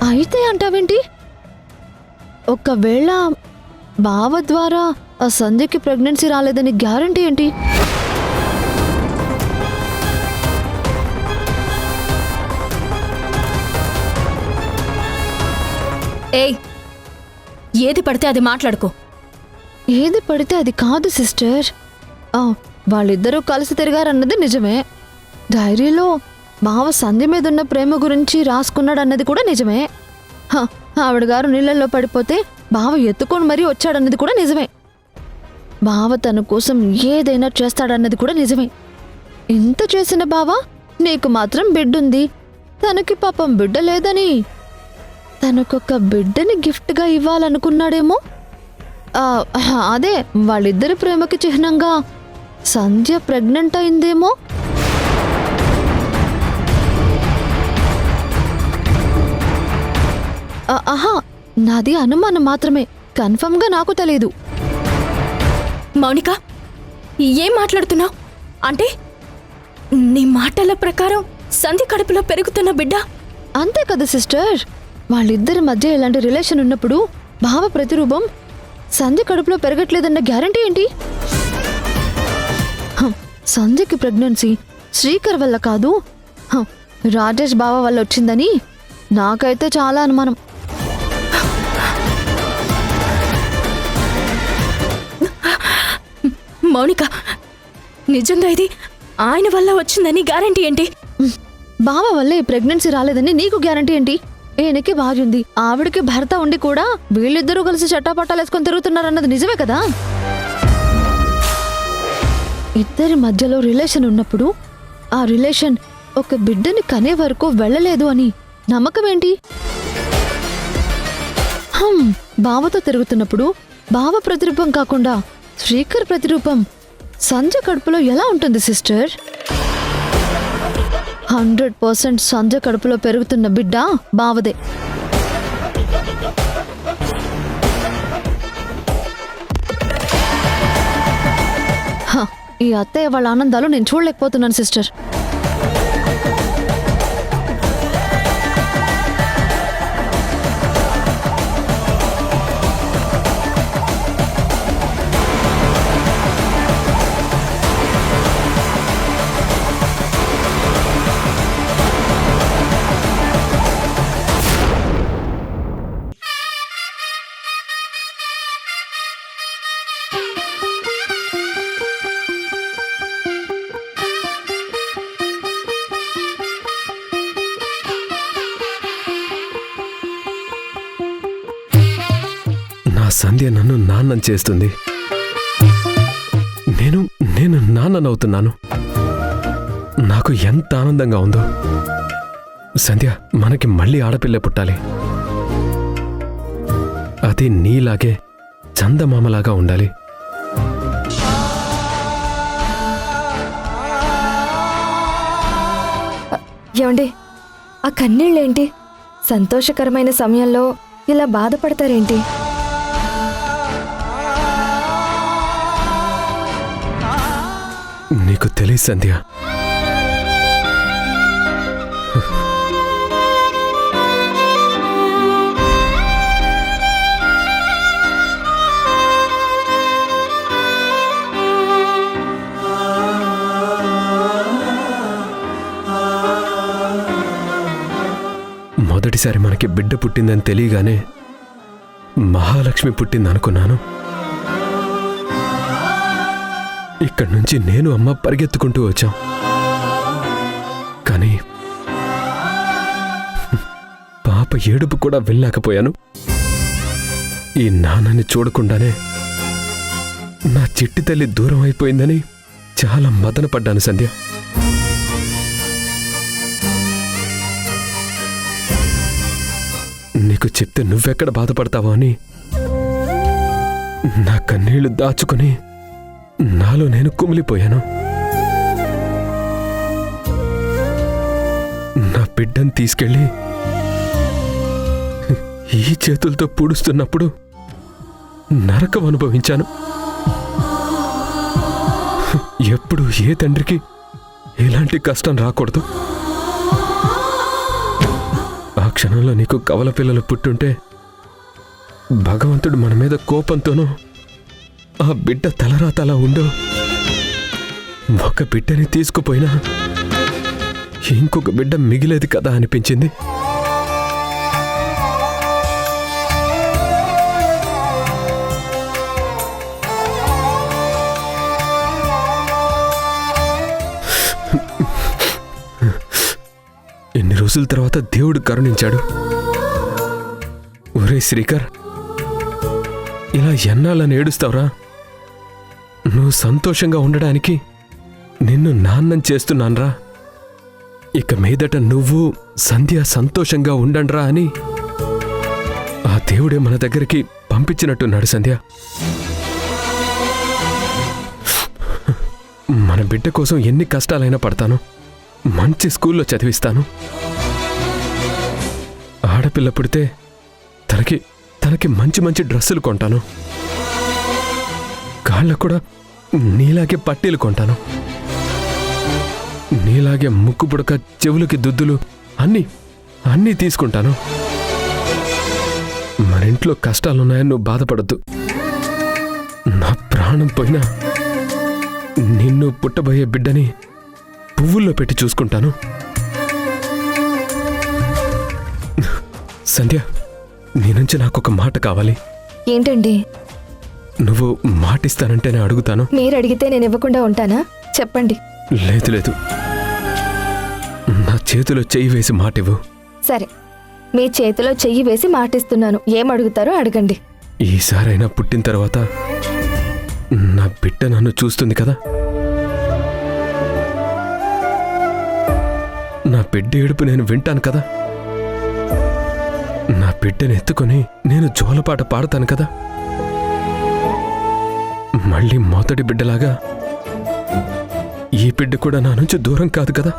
అయితే అంటావేంటి? ఒకవేళ బావ ద్వారా ఆ సంధ్యకి ప్రెగ్నెన్సీ రాలేదని గ్యారంటీ ఏంటి? ఏయ్, ఏది పడితే అది మాట్లాడుకో. ఏది పడితే అది కాదు సిస్టర్. వాళ్ళిద్దరూ కలిసి తిరిగారన్నది నిజమే. డైరీలో బావ సంధ్య మీదున్న ప్రేమ గురించి రాసుకున్నాడన్నది కూడా నిజమే. ఆవిడ గారు నీళ్ళల్లో పడిపోతే బావ ఎత్తుకొని మరీ వచ్చాడన్నది కూడా నిజమే. బావ తన కోసం ఏదైనా చేస్తాడన్నది కూడా నిజమే. ఇంత చేసిన బావ నీకు మాత్రం బిడ్డుంది, తనకి పాపం బిడ్డ లేదని తనకొక బిడ్డని గిఫ్ట్గా ఇవ్వాలనుకున్నాడేమో. అదే వాళ్ళిద్దరి ప్రేమకి చిహ్నంగా సంధ్య ప్రెగ్నెంట్ అయిందేమో. నాది అనుమానం మాత్రమే, కన్ఫర్మ్గా నాకు తెలియదు. మౌనిక, ఏం మాట్లాడుతున్నావు? అంటే నీ మాటల ప్రకారం సంధ్య కడుపులో పెరుగుతున్న బిడ్డ? అంతే కదా సిస్టర్. వాళ్ళిద్దరి మధ్య ఇలాంటి రిలేషన్ ఉన్నప్పుడు భావ ప్రతిరూపం సంధ్య కడుపులో పెరగట్లేదన్న గ్యారంటీ ఏంటి? సంధ్యకి ప్రెగ్నెన్సీ శ్రీకర్ వల్ల కాదు, రాజేష్ బావ వల్ల వచ్చిందని నాకైతే చాలా అనుమానం. మౌనిక, నిజంగా ఇది ఆయన వల్ల వచ్చిందని గ్యారంటీ ఏంటి? బావ వల్ల ఈ ప్రెగ్నెన్సీ రాలేదని నీకు గ్యారంటీ ఏంటి? ఈయనకి భార్య ఉంది, ఆవిడకి భర్త ఉండి కూడా వీళ్ళిద్దరూ కలిసి చట్టాపట్టాలు వేసుకొని తిరుగుతున్నారన్నది నిజమే కదా. ఇద్దరి మధ్యలో రిలేషన్ ఉన్నప్పుడు ఆ రిలేషన్ ఒక బిడ్డని కనే వరకు వెళ్ళలేదు అని నమ్మకం ఏంటి? బావతో తిరుగుతున్నప్పుడు బావ ప్రతిరూపం కాకుండా శ్రీకర్ ప్రతిరూపం సంధ్య కడుపులో ఎలా ఉంటుంది సిస్టర్? 100% సంధ్య కడుపులో పెరుగుతున్న బిడ్డ బావదే. ఈ అత్తయ్య వాళ్ళ ఆనందాలు నేను చూడలేకపోతున్నాను సిస్టర్. సంధ్య నన్ను నాన్నని చేస్తుంది, నేను నాన్ననవుతున్నాను. నాకు ఎంత ఆనందంగా ఉందో. సంధ్య, మనకి మళ్ళీ ఆడపిల్ల పుట్టాలి. అది నీలాగే చందమామలాగా ఉండాలి. ఏమండి, ఆ కన్నీళ్ళేంటి? సంతోషకరమైన సమయంలో ఇలా బాధపడతారేంటి? నీకు తెలియదు సంధ్య, మొదటిసారి మనకి బిడ్డ పుట్టిందని తెలియగానే మహాలక్ష్మి పుట్టిందనుకున్నాను. ఇక్కడి నుంచి నేను అమ్మ పరిగెత్తుకుంటూ వచ్చాం. కానీ పాప ఏడుపు కూడా వెళ్ళలేకపోయాను. ఈ నాన్నని చూడకుండానే నా చిట్టి తల్లి దూరం అయిపోయిందని చాలా మదనపడ్డాను సంధ్య. నీకు చెప్తే నువ్వెక్కడ బాధపడతావో అని నా కన్నీళ్లు దాచుకుని నాలో నేను కుమిలిపోయాను. నా బిడ్డను తీసుకెళ్ళి ఈ చేతులతో పూడుస్తున్నప్పుడు నరకం అనుభవించాను. ఎప్పుడు ఏ తండ్రికి ఇలాంటి కష్టం రాకూడదు. ఆ క్షణంలో నీకు కవల పిల్లలు పుట్టుంటే భగవంతుడు మన మీద కోపంతోనూ ఆ బిడ్డ తలరాతలా ఉండో ఒక బిడ్డని తీసుకుపోయినా ఇంకొక బిడ్డ మిగిలేది కదా అనిపించింది. ఎన్ని రోజుల తర్వాత దేవుడు కరుణించాడు. ఒరే శ్రీకర్, ఇలా ఎన్నాళ్ళని ఏడుస్తావురా? నువ్వు సంతోషంగా ఉండడానికి నిన్ను నాన్నం చేస్తున్నాన్రా. ఇక మీదట నువ్వు సంధ్య సంతోషంగా ఉండండ్రా అని ఆ దేవుడే మన దగ్గరికి పంపించినట్టున్నాడు. సంధ్య, మన బిడ్డ కోసం ఎన్ని కష్టాలైనా పడతాను. మంచి స్కూల్లో చదివిస్తాను. ఆడపిల్ల పుడితే తనకి మంచి మంచి డ్రెస్సులు కొంటాను. కాళ్ళకు కూడా నీలాగే పట్టీలు కొంటాను. నీలాగే ముక్కు పుడక, చెవులకి దుద్దులు అన్నీ తీసుకుంటాను. మన ఇంట్లో కష్టాలున్నాయని నువ్వు బాధపడద్దు. నా ప్రాణం పోయినా నిన్ను పుట్టబోయే బిడ్డని పువ్వుల్లో పెట్టి చూసుకుంటాను. సంధ్య, నీ నుంచి నాకొక మాట కావాలి. ఏంటండి? నువ్వు మాటిస్తానంటేనే అడుగుతాను. మీరు అడిగితే నేను ఇవ్వకుండా ఉంటానా? చెప్పండి. లేదు, నా చేతిలో చెయ్యి వేసి మాటివ్వు. సరే, మీ చేతిలో చెయ్యి వేసి మాటిస్తున్నాను. ఏం అడుగుతారో అడగండి. ఈసారైనా పుట్టిన తర్వాత నా బిడ్డ నన్ను చూస్తుంది కదా? నా బిడ్డ ఏడుపు నేను వింటాను కదా? నా బిడ్డను ఎత్తుకొని నేను జోలపాట పాడతాను కదా? మళ్ళీ మొదటి బిడ్డలాగా ఈ బిడ్డ కూడా నా నుంచి దూరం కాదు కదా?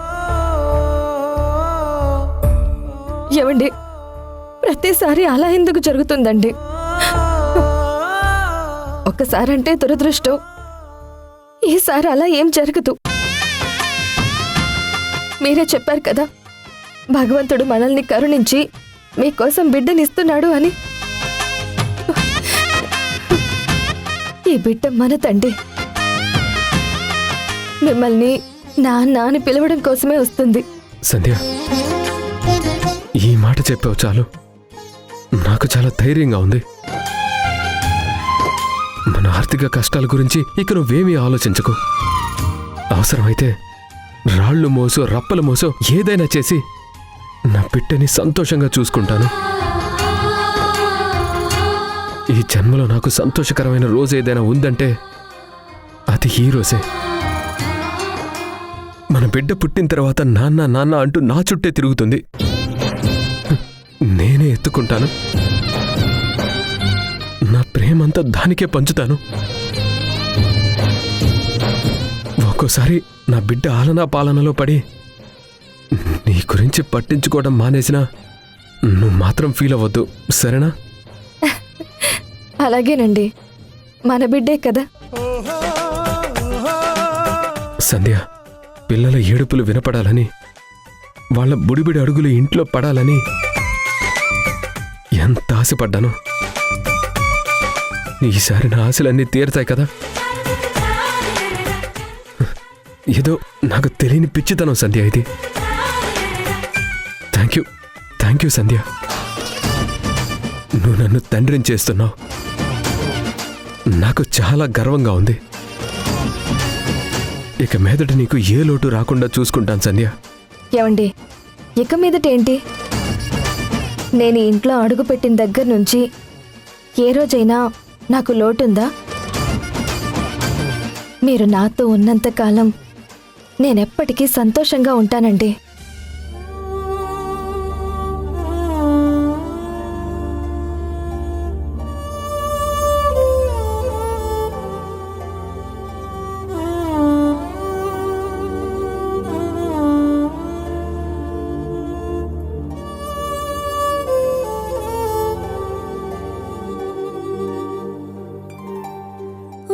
ఏమండి, ప్రతిసారి అలా ఎందుకు జరుగుతుందండి? ఒక్కసారంటే దురదృష్టం, ఈసారి అలా ఏం జరగదు. మీరే చెప్పారు కదా, భగవంతుడు మనల్ని కరుణించి మీకోసం బిడ్డనిస్తున్నాడు అని. ఈ బిడ్డ మన తండ్రి మిమ్మల్ని నాన్న అని పిలవడం కోసమే వస్తుంది. సంధ్య, ఈ మాట చెప్పావు చాలు. నాకు చాలా ధైర్యంగా ఉంది. మన ఆర్థిక కష్టాల గురించి ఇక నువ్వేమీ ఆలోచించకు. అవసరమైతే రాళ్ళు మోసో రప్పలు మోసో ఏదైనా చేసి నా బిడ్డని సంతోషంగా చూసుకుంటాను. ఈ జన్మలో నాకు సంతోషకరమైన రోజు ఏదైనా ఉందంటే అది ఈ రోజే. మన బిడ్డ పుట్టిన తర్వాత నాన్న నాన్న అంటూ నా చుట్టే తిరుగుతుంది. నేనే ఎత్తుకుంటాను. నా ప్రేమంతా దానికే పంచుతాను. ఒక్కోసారి నా బిడ్డ ఆలనా పాలనలో పడి నీ గురించి పట్టించుకోవడం మానేసినా నువ్వు మాత్రం ఫీల్ అవ్వద్దు, సరేనా? అలాగేనండి, మన బిడ్డే కదా. సంధ్య, పిల్లల ఏడుపులు వినపడాలని, వాళ్ళ బుడిబిడి అడుగులు ఇంట్లో పడాలని ఎంత ఆశపడ్డాను. ఈసారి నా ఆశలన్నీ తీరుతాయి కదా? ఏదో నాకు తెలియని పిచ్చితనం సంధ్య ఇది. థ్యాంక్ యూ సంధ్య. నువ్వు నన్ను తండ్రిని చేస్తున్నావు. నాకు చాలా గర్వంగా ఉంది. ఇక మీదట నీకు ఏ లోటు రాకుండా చూసుకుంటాను సంధ్య. ఏమండి, ఇక మీదటేంటి? నేను ఈ ఇంట్లో అడుగుపెట్టిన దగ్గర నుంచి ఏ రోజైనా నాకు లోటుందా? మీరు నాతో ఉన్నంతకాలం నేనెప్పటికీ సంతోషంగా ఉంటానండి.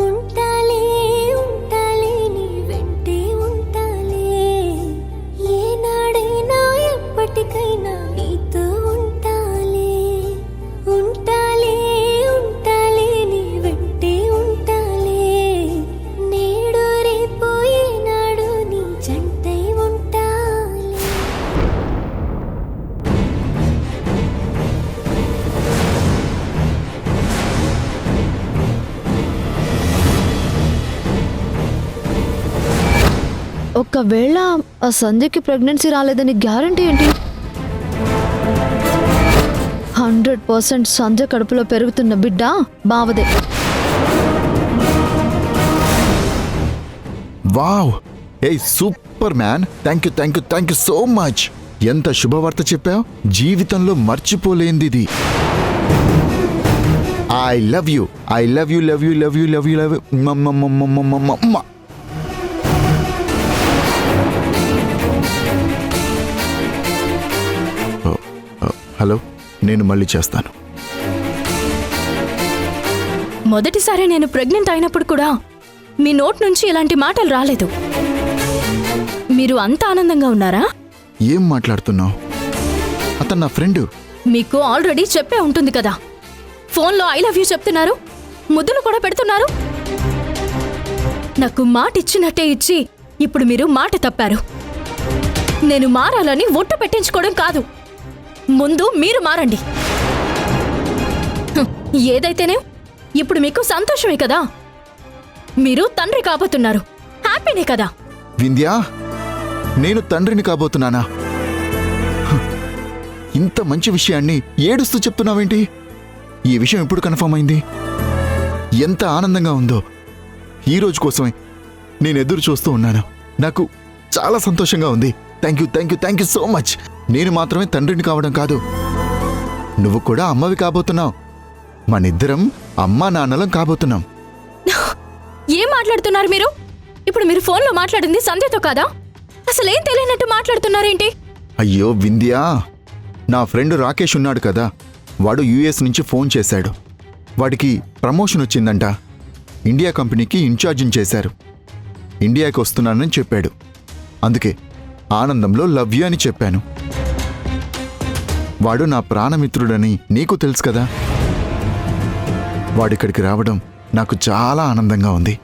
ఉంటాలే ఉంటాలే నీ వెంటే ఉంటాలే, ఏనా ఒకవేళ ఆ సంధ్యకి ప్రెగ్నెన్సీ రాలేదని గ్యారంటీ ఏంటి? 100% సంధ్య కడుపులో పెరుగుతున్న బిడ్డ బావదే. Wow, a super man, thank you so much. ఎంత శుభవార్త చెప్పావు, జీవితంలో మర్చిపోలేంది ఇది. I love you. హలో, నేను మళ్ళీ చేస్తాను. మొదటిసారి నేను ప్రెగ్నెంట్ అయినప్పుడు కూడా మీ నోట్ నుంచి ఇలాంటి మాటలు రాలేదు. మీరు అంత ఆనందంగా ఉన్నారా? ఏం మాట్లాడుతున్నావు? అతను నా ఫ్రెండ్. మీకు ఆల్రెడీ చెప్పే ఉంటుంది కదా. ఫోన్లో ఐ లవ్ యూ చెప్తున్నారు, ముద్దులు కూడా పెడుతున్నారు. నాకు మాట ఇచ్చినట్టే ఇచ్చి ఇప్పుడు మీరు మాట తప్పారు. నేను మారాలని ఒట్టు పెట్టించుకోవడం కాదు, ముందు మీరు మారండి. ఏదైతేనే ఇప్పుడు మీకు సంతోషమే కదా. మీరు తండ్రి కాబోతున్నారు, హ్యాపీనే కదా. వింధ్యా, నేను తండ్రిని కాబోతున్నానా? ఇంత మంచి విషయాన్ని ఏడుస్తూ చెప్తున్నావేంటి? ఈ విషయం ఎప్పుడు కన్ఫర్మ్ అయింది? ఎంత ఆనందంగా ఉందో. ఈ రోజు కోసమే నేను ఎదురు చూస్తూ ఉన్నాను. నాకు చాలా సంతోషంగా ఉంది. Thank you so much. నేను మాత్రమే తండ్రిని కావడం కాదు, నువ్వు కూడా అమ్మవి కాబోతున్నావు. మనిద్దరం అమ్మా నాన్నలం కాబోతున్నాం. ఏం మాట్లాడుతున్నారు మీరు? ఇప్పుడు మీరు ఫోన్లో మాట్లాడింది సంధ్యతో కాదా? అసలేం తెలియనట్టు మాట్లాడుతున్నారేంటి? అయ్యో వింధ్యా, నా ఫ్రెండ్ రాకేష్ ఉన్నాడు కదా, వాడు యుఎస్ నుంచి ఫోన్ చేశాడు. వాడికి ప్రమోషన్ వచ్చిందంట. ఇండియా కంపెనీకి ఇన్ఛార్జిని చేశారు. ఇండియాకి వస్తున్నానని చెప్పాడు. అందుకే ఆనందంలో లవ్ యూ అని చెప్పాను. వాడు నా ప్రాణమిత్రుడని నీకు తెలుసు కదా. వాడిక్కడికి రావడం నాకు చాలా ఆనందంగా ఉంది.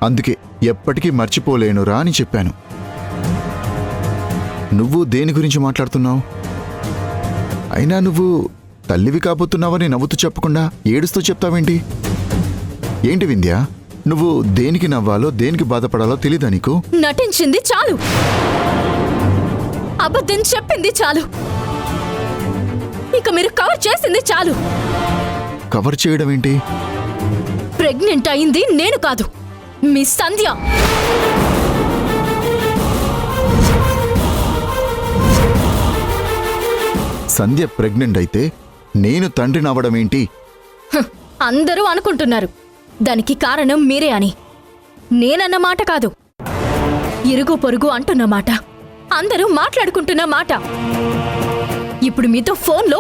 అందుకే ఎప్పటికీ మర్చిపోలేనురా అని చెప్పాను. నువ్వు దేని గురించి మాట్లాడుతున్నావు? అయినా నువ్వు తల్లివి కాబోతున్నావని నవ్వుతూ చెప్పకుండా ఏడుస్తూ చెప్తావేంటి? ఏంటి వింధ్యా, నువ్వు దేనికి నవ్వాలో దేనికి బాధపడాలో తెలీదా నీకు? నటించింది చాలు, అబద్ధం చెప్పింది చాలు, ఇక మీరు కవర్ చేసింది చాలు. కవర్ చేయడం ఏంటి? ప్రెగ్నెంట్ అయింది నేను కాదు, మీ సంధ్య. సంధ్య ప్రెగ్నెంట్ అయితే నేను తండ్రిని అవ్వడం ఏంటి? అందరూ అనుకుంటున్నారు దానికి కారణం మీరే అని. నేనన్న మాట కాదు, ఇరుగు పొరుగు అంటున్న మాట, అందరూ మాట్లాడుకుంటున్న మాట. ఇప్పుడు మీతో ఫోన్లో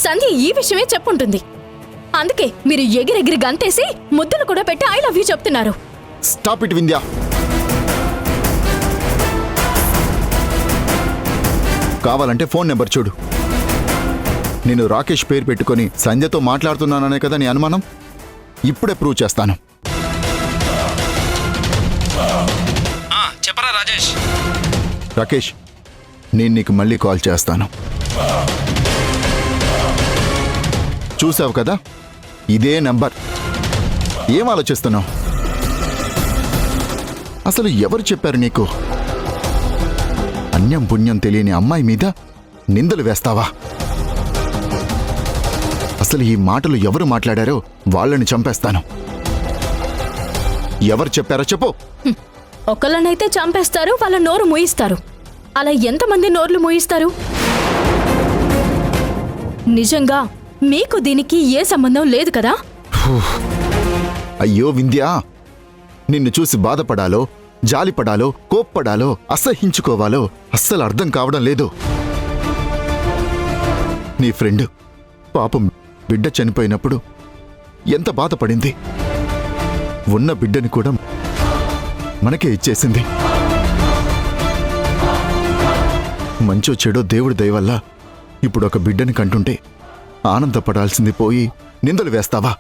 సంధ్య ఈ విషయమే చెప్పుంటుంది. అందుకే మీరు ఎగిరెగిరి గంతేసి ముద్దులు కూడా పెట్టి ఐ లవ్ యూ చెప్తున్నారు. Stop it Vindhya. కావాలంటే ఫోన్ నెంబర్ చూడు. నేను రాకేష్ పేరు పెట్టుకొని సంధ్యతో మాట్లాడుతున్నాననే కదా నీ అనుమానం. ఇప్పుడే ప్రూవ్ చేస్తాను. చెప్పరా రాజేష్. రాకేష్, నేను నీకు మళ్ళీ కాల్ చేస్తాను. చూసావు కదా, ఇదే నంబర్. ఏం ఆలోచిస్తున్నావు? అసలు ఎవరు చెప్పారు నీకు? అన్యం పుణ్యం తెలియని అమ్మాయి మీద నిందలు వేస్తావా? అసలు ఈ మాటలు ఎవరు మాట్లాడారో వాళ్ళని చంపేస్తాను. ఎవరు చెప్పారో చెప్పు. ఒకళ్ళనైతే చంపేస్తారు, వాళ్ళ నోరు మూయిస్తారు. అలా ఎంతమంది నోర్లు మూయిస్తారు? నిజంగా మీకు దీనికి ఏ సంబంధం లేదు కదా? అయ్యో వింధ్యా, నిన్ను చూసి బాధపడాలో జాలిపడాలో కోప్పడాలో అసహించుకోవాలో అస్సలు అర్థం కావడం లేదు. నీ ఫ్రెండ్ పాపం బిడ్డ చనిపోయినప్పుడు ఎంత బాధపడింది. ఉన్న బిడ్డని కూడా మనకే ఇచ్చేసింది. మంచో చెడో దేవుడి దయ వల్ల ఇప్పుడు ఒక బిడ్డని కంటుంటే ఆనందపడాల్సింది పోయి నిందలు వేస్తావా?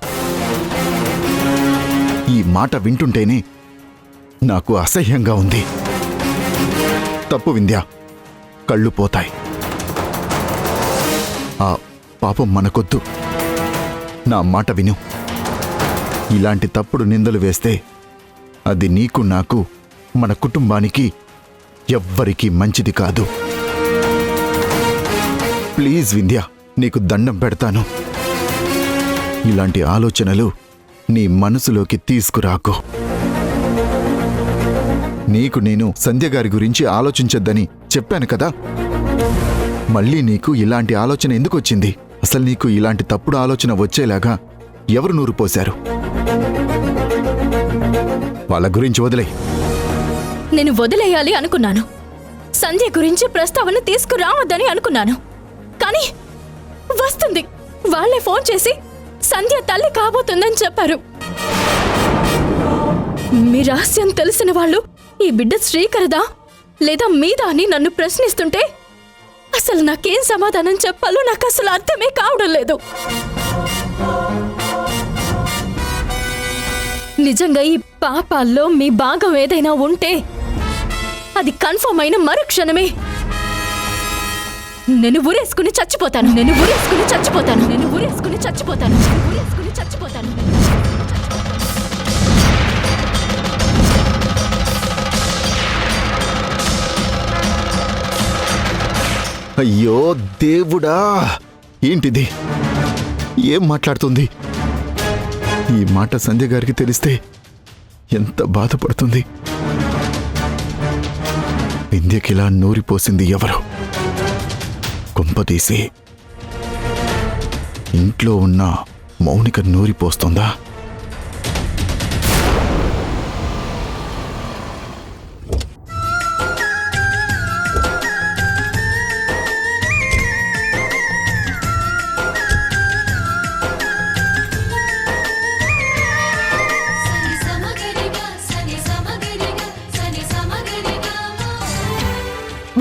ఈ మాట వింటుంటేనే నాకు అసహ్యంగా ఉంది. తప్పు వింధ్యా, కళ్ళు పోతాయి. ఆ పాపం మనకొద్దు. నా మాట విను. ఇలాంటి తప్పుడు నిందలు వేస్తే అది నీకు నాకు మన కుటుంబానికి ఎవ్వరికీ మంచిది కాదు. ప్లీజ్ వింధ్య, నీకు దండం పెడతాను. ఇలాంటి ఆలోచనలు నీ మనసులోకి తీసుకురాకు. నీకు నేను సంధ్య గారి గురించి ఆలోచించొద్దని చెప్పాను కదా. మళ్ళీ నీకు ఇలాంటి ఆలోచన ఎందుకు వచ్చింది? అసలు నీకు ఇలాంటి తప్పుడు ఆలోచన వచ్చేలాగా ఎవరు నూరు పోశారు? వాళ్ళ గురించి వదిలే. నేను వదిలేయాలి అనుకున్నాను. సంధ్య గురించి ప్రస్తావన తీసుకురావద్దని అనుకున్నాను. కానీ వస్తుంది. వాళ్ళే ఫోన్ చేసి సంధ్య తల్లి కాబోతుందని చెప్పారు. మీ రహస్యం తెలిసిన వాళ్ళు ఈ బిడ్డ శ్రీకరదా లేదా మీదా అని నన్ను ప్రశ్నిస్తుంటే అసలు నాకేం సమాధానం చెప్పాలో నాకు అసలు అర్థమే కావడం లేదు. నిజంగా ఈ పాపాల్లో మీ భాగం ఏదైనా ఉంటే అది కన్ఫర్మ్ అయిన మరుక్షణమే నేను ఊరేసుకుని చచ్చిపోతాను. నేను ఊరేసుకుని చచ్చిపోతాను. నేను ఊరేసుకుని చచ్చిపోతాను. నేను ఊరేసుకుని చచ్చిపోతాను. అయ్యో దేవుడా, ఏంటిది? ఏం మాట్లాడుతుంది? ఈ మాట సంధ్య గారికి తెలిస్తే ఎంత బాధపడుతుంది. వింధ్యకిలా నూరిపోసింది ఎవరు? కొంపతీసి ఇంట్లో ఉన్న మౌనిక నూరిపోస్తుందా?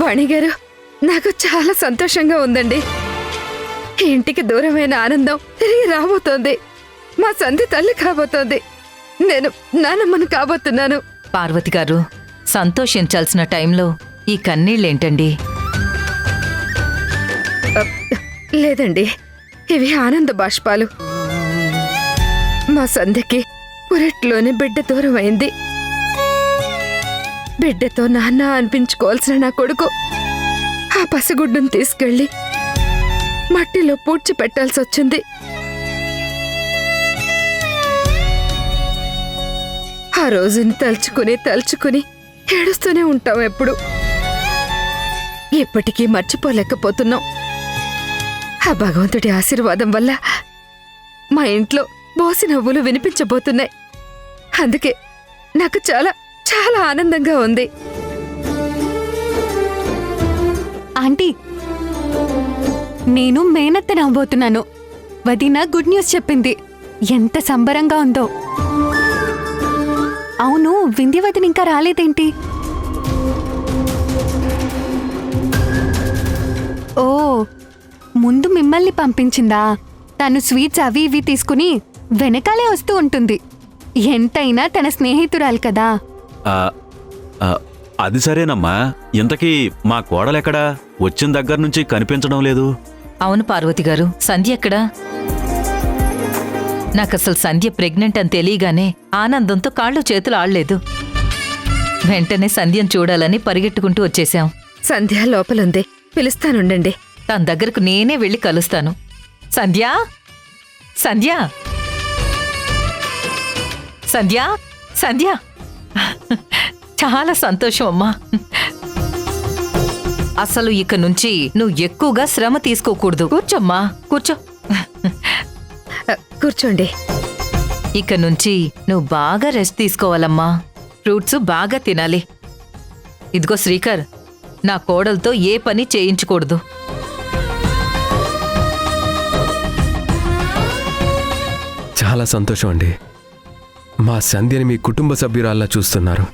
వాణిగారు, నాకు చాలా సంతోషంగా ఉందండి. ఇంటికి దూరమైన ఆనందం తిరిగి రాబోతోంది. మా సంధ్య తల్లి కాబోతోంది. నేను నానమ్మను కాబోతున్నాను. పార్వతి గారు, సంతోషించాల్సిన టైంలో ఈ కన్నీళ్ళేంటండి? లేదండి, ఇవి ఆనంద బాష్పాలు. మా సంధ్యకి పురిట్లోనే బిడ్డ దూరం అయింది. బిడ్డతో నాన్న అనిపించుకోవాల్సిన నా కొడుకు ఆ పసిగుడ్డును తీసుకెళ్లి మట్టిలో పూడ్చి పెట్టాల్సి వచ్చింది. ఆ రోజుని తలుచుకుని ఏడుస్తూనే ఉంటాం ఎప్పుడు. ఇప్పటికీ మర్చిపోలేకపోతున్నాం. ఆ భగవంతుడి ఆశీర్వాదం వల్ల మా ఇంట్లో బోసి నవ్వులు వినిపించబోతున్నాయి. అందుకే నాకు చాలా చాలా ఆనందంగా ఉంది. ఆంటీ, నేను మేనత్తని అవ్వబోతున్నాను. వదిన గుడ్ న్యూస్ చెప్పింది. ఎంత సంబరంగా ఉందో. అవును, వింధ్య వదిన ఇంకా రాలేదేంటి? ఓ, ముందు మిమ్మల్ని పంపించిందా? తను స్వీట్స్ అవి ఇవి తీసుకుని వెనకాలే వస్తూ ఉంటుంది. ఎంతైనా తన స్నేహితురాలు కదా. అది సరేనమ్మా. ఇంతకీ మా కోడలెక్కడా? వచ్చిన దగ్గర నుంచి కనిపించడం లేదు. అవును పార్వతి గారు, సంధ్య ఎక్కడా? నాకసలు సంధ్య ప్రెగ్నెంట్ అని తెలియగానే ఆనందంతో కాళ్ళు చేతులు ఆడలేదు. వెంటనే సంధ్యను చూడాలని పరిగెట్టుకుంటూ వచ్చేశాం. సంధ్య లోపలుంది, పిలుస్తానుండండి. తన దగ్గరకు నేనే వెళ్ళి కలుస్తాను. సంధ్యా, సంధ్యా, సంధ్యా, సంధ్యా. చాలా సంతోషం అమ్మా. అసలు ఇక నుంచి నువ్వు ఎక్కువగా శ్రమ తీసుకోకూడదు. కూర్చోమ్మా, కూర్చో. కూర్చోండి. ఇక నుంచి నువ్వు బాగా రెస్ట్ తీసుకోవాలమ్మా. ఫ్రూట్స్ బాగా తినాలి. ఇదిగో శ్రీకర్, నా కోడలతో ఏ పని చేయించకూడదు. చాలా సంతోషం అండి. మా సంధ్యని మీ కుటుంబ సభ్యురాల్లా చూస్తున్నారు.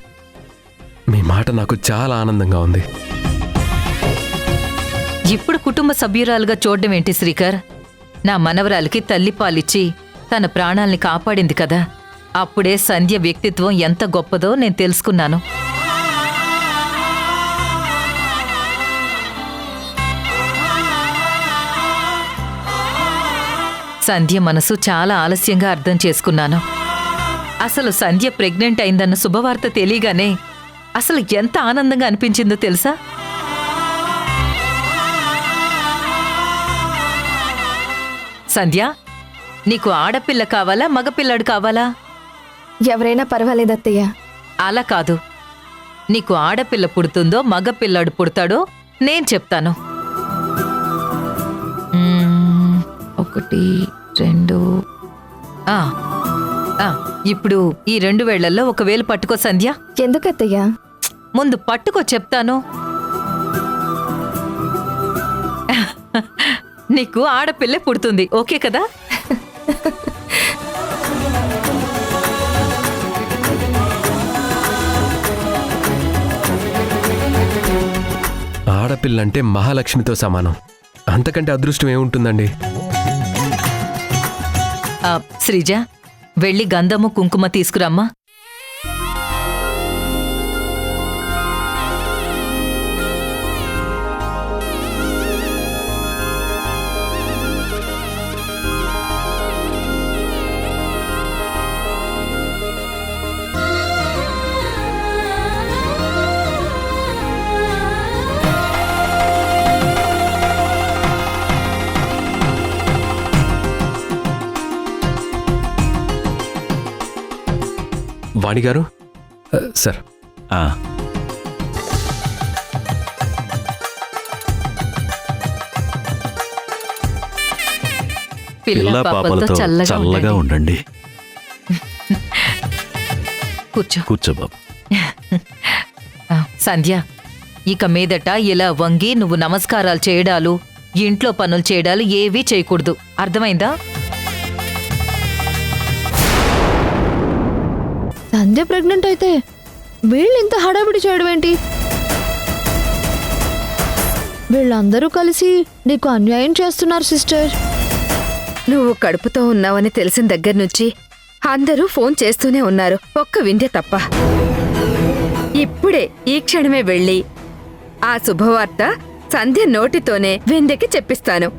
మీ మాట నాకు చాలా ఆనందంగా ఉంది. ఇప్పుడు కుటుంబ సభ్యురాలుగా చూడడం ఏంటి శ్రీకర్? నా మనవరాలికి తల్లిపాలిచ్చి తన ప్రాణాల్ని కాపాడింది కదా. అప్పుడే సంధ్య వ్యక్తిత్వం ఎంత గొప్పదో నేను తెలుసుకున్నాను. సంధ్య మనసు చాలా ఆలస్యంగా అర్థం చేసుకున్నాను. అసలు సంధ్య ప్రెగ్నెంట్ అయిందన్న శుభవార్త తెలియగానే అసలు ఎంత ఆనందంగా అనిపించిందో తెలుసా? సంధ్య, నీకు ఆడపిల్ల కావాలా మగపిల్లాడు కావాలా? ఎవరైనా పర్వాలేదు అత్తయ్య. అలా కాదు, నీకు ఆడపిల్ల పుడుతుందో మగపిల్లాడు పుడతాడో నేను చెప్తాను. 1 2 ఇప్పుడు ఈ 2 వేళ్లలో 1 వేలు పట్టుకో సంధ్య. ఎందుకు అత్తయ్య? ముందు పట్టుకో చెప్తాను. నీకు ఆడపిల్లే పుడుతుంది, ఓకే కదా? ఆడపిల్లంటే మహాలక్ష్మితో సమానం. అంతకంటే అదృష్టం ఏముంటుందండి? శ్రీజ, వెళ్ళి గంధము కుంకుమ తీసుకురమ్మా. వాణిగారు, సార్. ఆ, పిల్ల పాపలతో చల్లగా ఉండండి. కూర్చో. కూర్చో బాబు. సంధ్య, ఇక మీదట ఇలా వంగి నువ్వు నమస్కారాలు చేయడాలు, ఇంట్లో పనులు చేయడాలు ఏవీ చేయకూడదు, అర్థమైందా? సంధ్య ప్రెగ్నెంట్ అయితే వీళ్ళు ఇంత హడావిడి చేయడం ఏంటి? వీళ్ళందరూ కలిసి నీకు అన్యాయం చేస్తున్నారు సిస్టర్. నువ్వు కడుపుతో ఉన్నావని తెలిసిన దగ్గర నుంచి అందరూ ఫోన్ చేస్తూనే ఉన్నారు, ఒక్క వింధ్య తప్ప. ఇప్పుడే ఈ క్షణమే వెళ్ళి ఆ శుభవార్త సంధ్య నోటితోనే వింధ్యకి చెప్పిస్తాను.